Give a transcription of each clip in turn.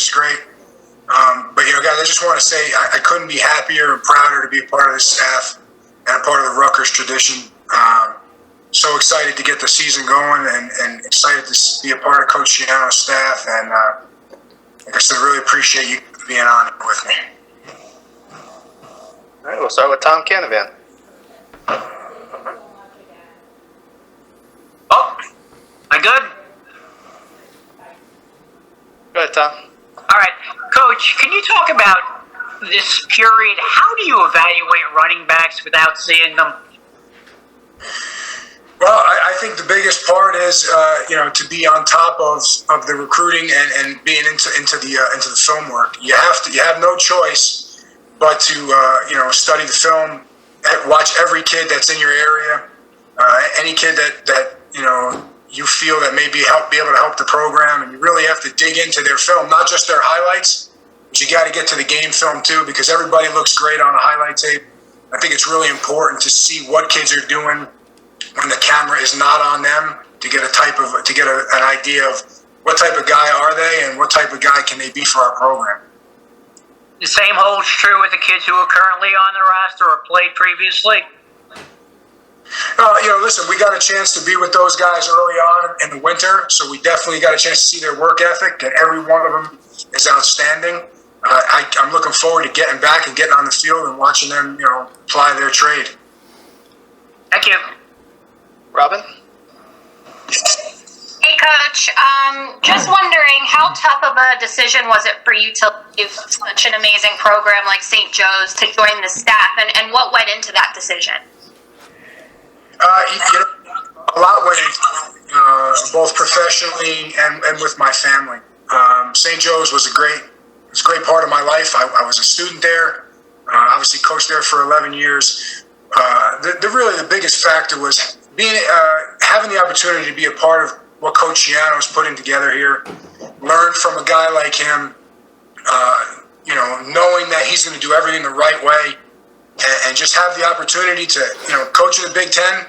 was great. But, guys, I just want to say I couldn't be happier and prouder to be a part of the staff and a part of the Rutgers tradition. So excited to get the season going and excited to be a part of Coach Giano's staff. And like I said, really appreciate you being on it with me. All right, we'll start with Tom Canavan. Oh, am I good? Go ahead, Tom. All right. Coach, can you talk about this period? How do you evaluate running backs without seeing them? Well, I think the biggest part is, to be on top of the recruiting and being into the film work. You have no choice but to study the film, watch every kid that's in your area, any kid that you feel that may be able to help the program, and you really have to dig into their film, not just their highlights, but you got to get to the game film too, because everybody looks great on a highlight tape. I think it's really important to see what kids are doing when the camera is not on them, to get an idea of what type of guy are they and what type of guy can they be for our program. The same holds true with the kids who are currently on the roster or played previously. Listen, we got a chance to be with those guys early on in the winter, so we definitely got a chance to see their work ethic, and every one of them is outstanding. I'm looking forward to getting back and getting on the field and watching them, apply their trade. Thank you. Robin? Hey, Coach. Just wondering, how tough of a decision was it for you to leave such an amazing program like St. Joe's to join the staff, and what went into that decision? A lot went into both professionally and with my family. St. Joe's was a great part of my life. I was a student there, obviously coached there for 11 years. The biggest factor was having the opportunity to be a part of what Coach Giano's putting together here, learn from a guy like him, knowing that he's going to do everything the right way, and just have the opportunity to, coach in the Big Ten,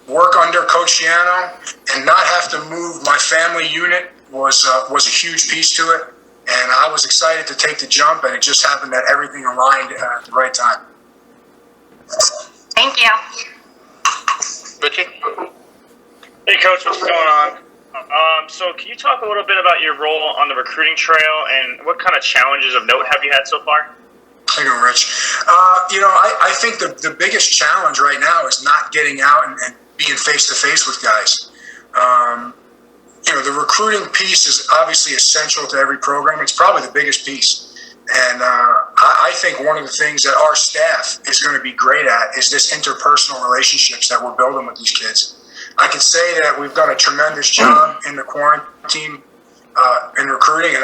work under Coach Giano, and not have to move my family unit was a huge piece to it. And I was excited to take the jump, and it just happened that everything aligned at the right time. Thank you. Richie? Hey, Coach, what's going on? So can you talk a little bit about your role on the recruiting trail and what kind of challenges of note have you had so far? How you doing, Rich? I think the biggest challenge right now is not getting out and being face-to-face with guys. The recruiting piece is obviously essential to every program. It's probably the biggest piece. And I think one of the things that our staff is going to be great at is this interpersonal relationships that we're building with these kids. I can say that we've done a tremendous job in the quarantine in recruiting, and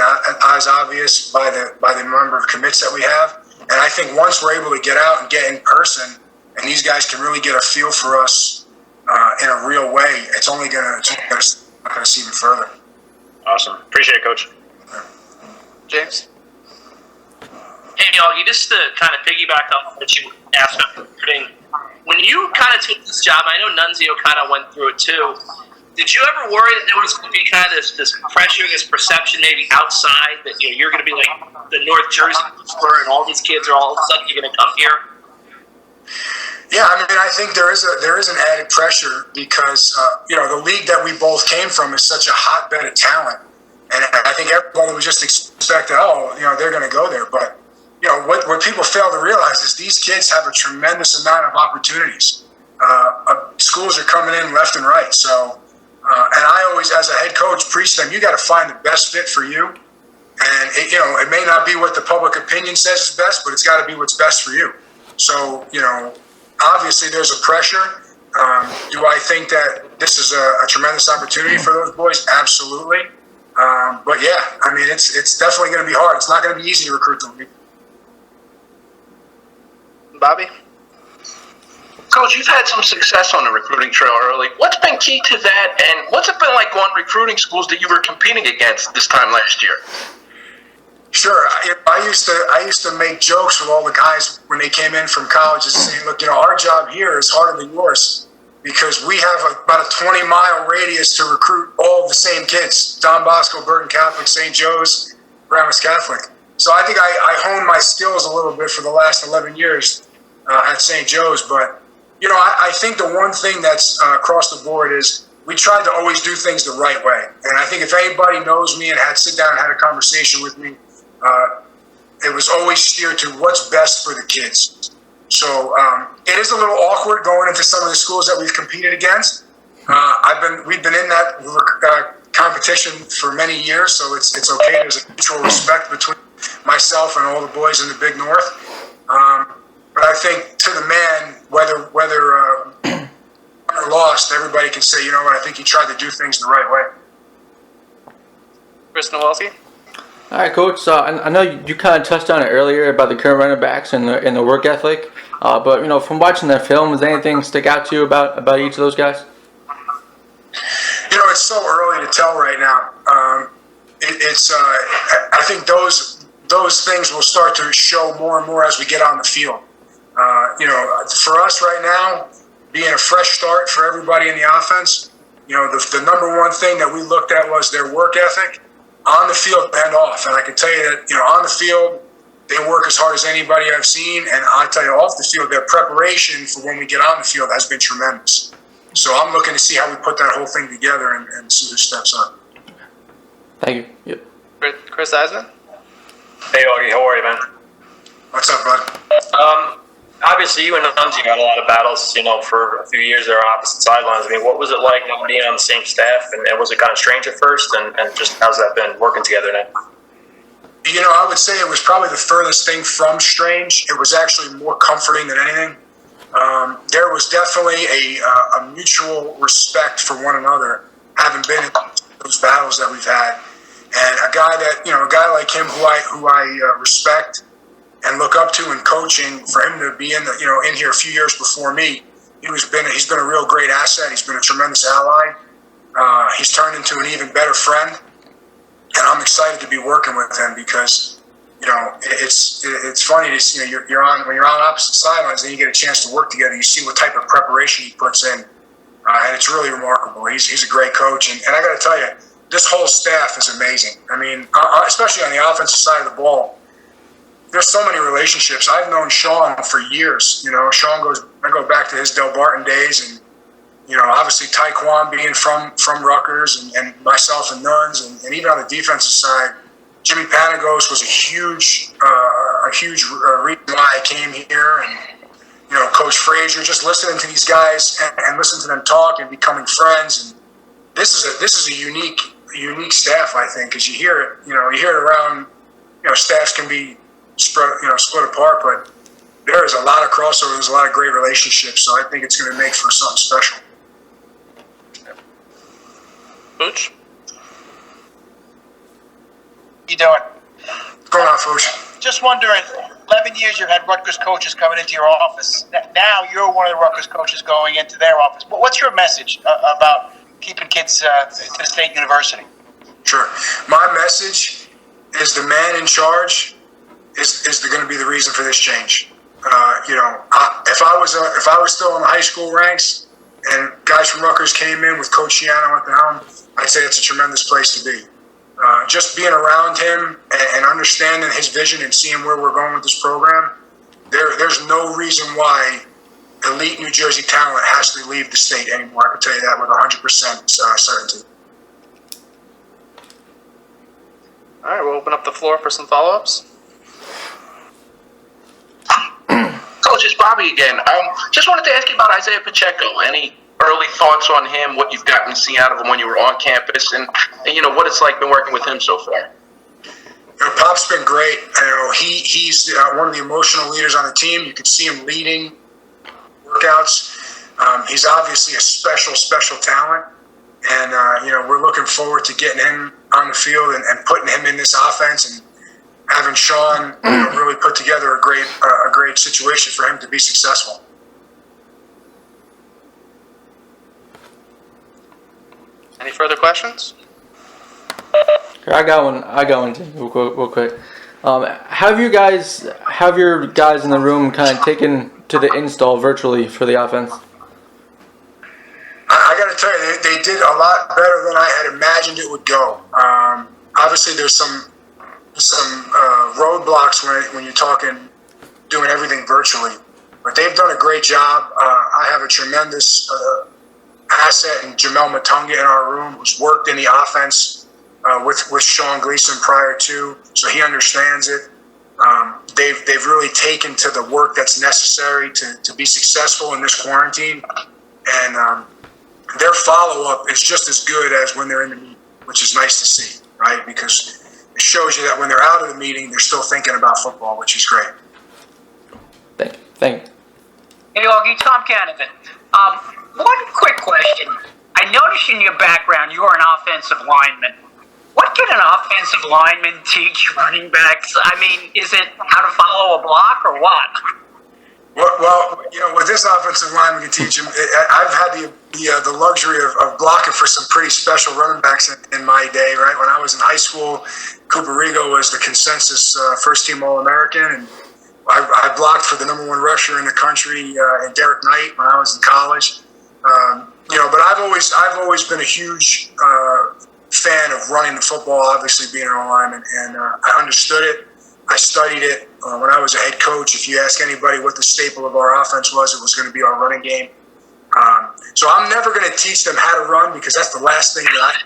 as obvious by the number of commits that we have. And I think once we're able to get out and get in person, and these guys can really get a feel for us in a real way, it's only going to see even further. Awesome. Appreciate it, Coach. James? Hey, Augie, just to kind of piggyback on what you asked about recruiting, when you kind of took this job, I know Nunzio kind of went through it too. Did you ever worry that there was going to be kind of this pressure, this perception maybe outside that you're going to be like the North Jersey Spur and all these kids are all of a sudden you're going to come here? Yeah, I think there is an added pressure because the league that we both came from is such a hotbed of talent, and I think everybody was just expecting, they're going to go there, but what people fail to realize is these kids have a tremendous amount of opportunities. Schools are coming in left and right. So, and I always, as a head coach, preach them, you got to find the best fit for you. And, it may not be what the public opinion says is best, but it's got to be what's best for you. So, obviously there's a pressure. Do I think that this is a tremendous opportunity for those boys? Absolutely. But yeah, it's definitely going to be hard. It's not going to be easy to recruit them. Bobby? Coach, you've had some success on the recruiting trail early. What's been key to that, and what's it been like going recruiting schools that you were competing against this time last year? Sure. I used to make jokes with all the guys when they came in from college and saying, look, our job here is harder than yours because we have about a 20-mile radius to recruit all the same kids. Don Bosco, Burton Catholic, St. Joe's, Paramus Catholic. So I think I honed my skills a little bit for the last 11 years at St. Joe's. But, I think the one thing that's across the board is we tried to always do things the right way. And I think if anybody knows me and had sit down and had a conversation with me, it was always steered to what's best for the kids. So it is a little awkward going into some of the schools that we've competed against. We've been in that competition for many years, so it's okay. There's a mutual respect between myself and all the boys in the Big North. But I think to the man, whether or lost, everybody can say, you know what, I think he tried to do things the right way. Chris Nowalski? All right, Coach. So I know you kind of touched on it earlier about the current running backs and the work ethic. But from watching the film, does anything stick out to you about each of those guys? It's so early to tell right now. I think those things will start to show more and more as we get on the field. For us right now, being a fresh start for everybody in the offense, the number one thing that we looked at was their work ethic on the field and off. And I can tell you that, on the field, they work as hard as anybody I've seen. And I tell you, off the field, their preparation for when we get on the field has been tremendous. So I'm looking to see how we put that whole thing together and see who steps up. Thank you. Yep. Chris Eisman? Hey, Augie, how are you, man? What's up, bud? Obviously, you and Nunzi had a lot of battles, for a few years there on opposite sidelines. I mean, what was it like not being on the same staff, and was it kind of strange at first, and just how's that been working together now? I would say it was probably the furthest thing from strange. It was actually more comforting than anything. There was definitely a mutual respect for one another, having been in those battles that we've had. And a guy like him who I respect and look up to in coaching, for him to be in here a few years before me, he's been a real great asset. He's been a tremendous ally. He's turned into an even better friend, and I'm excited to be working with him because it's funny to see when you're on opposite sidelines, then you get a chance to work together. You see what type of preparation he puts in, and it's really remarkable. He's a great coach, and I got to tell you, this whole staff is amazing. I mean, especially on the offensive side of the ball. There's so many relationships. I've known Sean for years. I go back to his Del Barton days, and obviously Taekwon being from Rutgers, and myself and Nuns, and even on the defensive side, Jimmy Panagos was a huge reason why I came here, and Coach Frazier. Just listening to these guys and listening to them talk and becoming friends, and this is a unique staff, I think, because you hear it around. Staffs can be split apart, but there is a lot of crossover. There's a lot of great relationships, so I think it's going to make for something special. Booch? You doing? What's going on, Fooch? Just wondering, 11 years you've had Rutgers coaches coming into your office. Now you're one of the Rutgers coaches going into their office. But what's your message about keeping kids to the state university? Sure. My message is the man in charge is going to be the reason for this change. If I was still in the high school ranks and guys from Rutgers came in with Coach Shiano at the helm, I'd say it's a tremendous place to be. Just being around him and understanding his vision and seeing where we're going with this program, there's no reason why elite New Jersey talent has to leave the state anymore. I can tell you that with 100% certainty. All right, we'll open up the floor for some follow-ups. Coach, it's Bobby again. Just wanted to ask you about Isaiah Pacheco. Any early thoughts on him, what you've gotten to see out of him when you were on campus, and what it's like been working with him so far? Pop's been great. He's one of the emotional leaders on the team. You can see him leading workouts. He's obviously a special talent, and we're looking forward to getting him on the field and putting him in this offense and having Sean really put together a great situation for him to be successful. Any further questions? I got one too, real quick. Have your guys in the room kind of taken to the install virtually for the offense? I got to tell you, they did a lot better than I had imagined it would go. Obviously, there's some roadblocks when you're talking doing everything virtually. But they've done a great job. I have a tremendous asset in Jamel Matunga in our room, who's worked in the offense with Sean Gleason prior to, so he understands it. They've really taken to the work that's necessary to be successful in this quarantine, and their follow-up is just as good as when they're in the meeting, which is nice to see, right? Because it shows you that when they're out of the meeting, they're still thinking about football, which is great. Thank you. Hey, Augie, Tom Canavan. One quick question. I noticed in your background you are an offensive lineman. What can an offensive lineman teach running backs? I mean, is it how to follow a block or what? Well, what this offensive lineman can teach him, I've had the luxury of blocking for some pretty special running backs in my day, right? When I was in high school, Cooper Rigo was the consensus first-team All-American, and I blocked for the number one rusher in the country, and Derek Knight, when I was in college. But I've always been a huge fan of running the football, obviously being an O-lineman, and I understood it. I studied it when I was a head coach. If you ask anybody what the staple of our offense was, it was going to be our running game. So I'm never going to teach them how to run, because that's the last thing that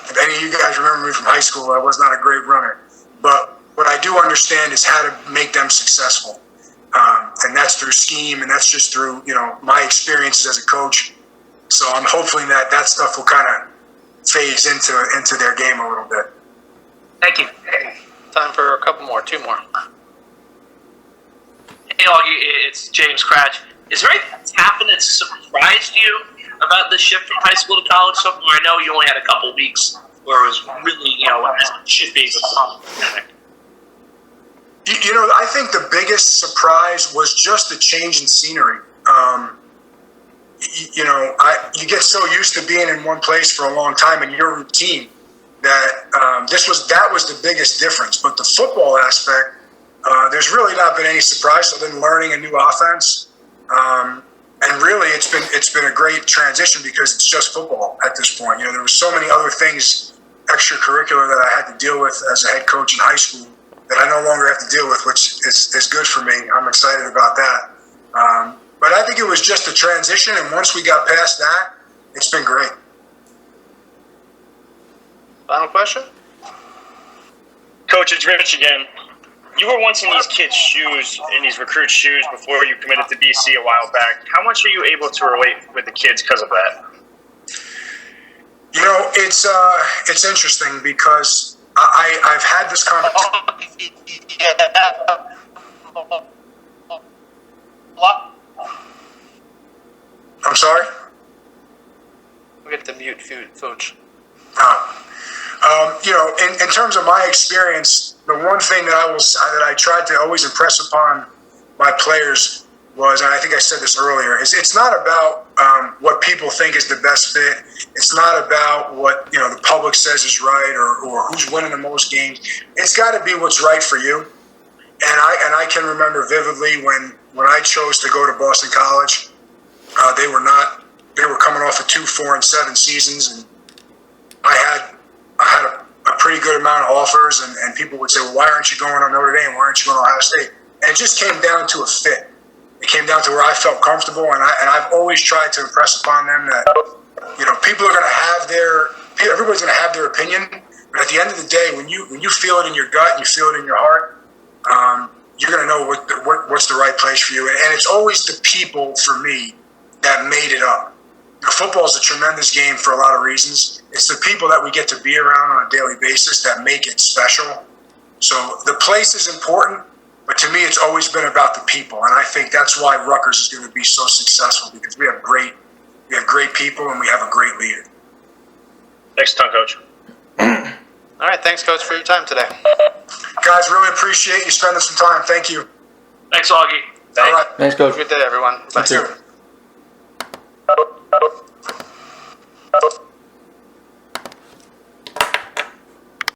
if any of you guys remember me from high school, I was not a great runner. But what I do understand is how to make them successful. And that's through scheme, and that's just through, my experiences as a coach. So I'm hoping that stuff will kind of phase into their game a little bit. Thank you. Time for a couple more, two more. Hey, Augie, it's James Cratch. Is there anything that's happened that surprised you about the shift from high school to college so far? I know you only had a couple weeks where it was really, as it should be. I think the biggest surprise was just the change in scenery. You get so used to being in one place for a long time and your routine that that was the biggest difference. But the football aspect, there's really not been any surprise other than learning a new offense. And really, it's been a great transition because it's just football at this point. There were so many other things extracurricular that I had to deal with as a head coach in high school that I no longer have to deal with, which is good for me. I'm excited about that. But I think it was just a transition, and once we got past that, it's been great. Final question? Coach, it's Rich again. You were once in these kids' shoes, in these recruits' shoes, before you committed to BC a while back. How much are you able to relate with the kids because of that? It's interesting because I've had this conversation. I'm sorry? We'll get the mute coach. In terms of my experience, the one thing that I tried to always impress upon my players was, and I think I said this earlier, is it's not about what people think is the best fit. It's not about what the public says is right or who's winning the most games. It's got to be what's right for you. And I can remember vividly when I chose to go to Boston College. They were coming off of 2 4-7 seasons, and I had a pretty good amount of offers, and people would say, well, why aren't you going on Notre Dame? Why aren't you going to Ohio State? And it just came down to a fit. It came down to where I felt comfortable, and I've always tried to impress upon them that people are going to have everybody's going to have their opinion, but at the end of the day, when you feel it in your gut and you feel it in your heart, you're going to know what's the right place for you. And it's always the people, for me, that made it up. Football is a tremendous game for a lot of reasons. It's the people that we get to be around on a daily basis that make it special. So the place is important, but to me, it's always been about the people. And I think that's why Rutgers is going to be so successful, because we have great people and we have a great leader. Thanks a ton, Coach. All right, thanks, Coach, for your time today. Guys, really appreciate you spending some time. Thank you. Thanks, Augie. All right. Thanks, Coach. Good day, everyone. You too.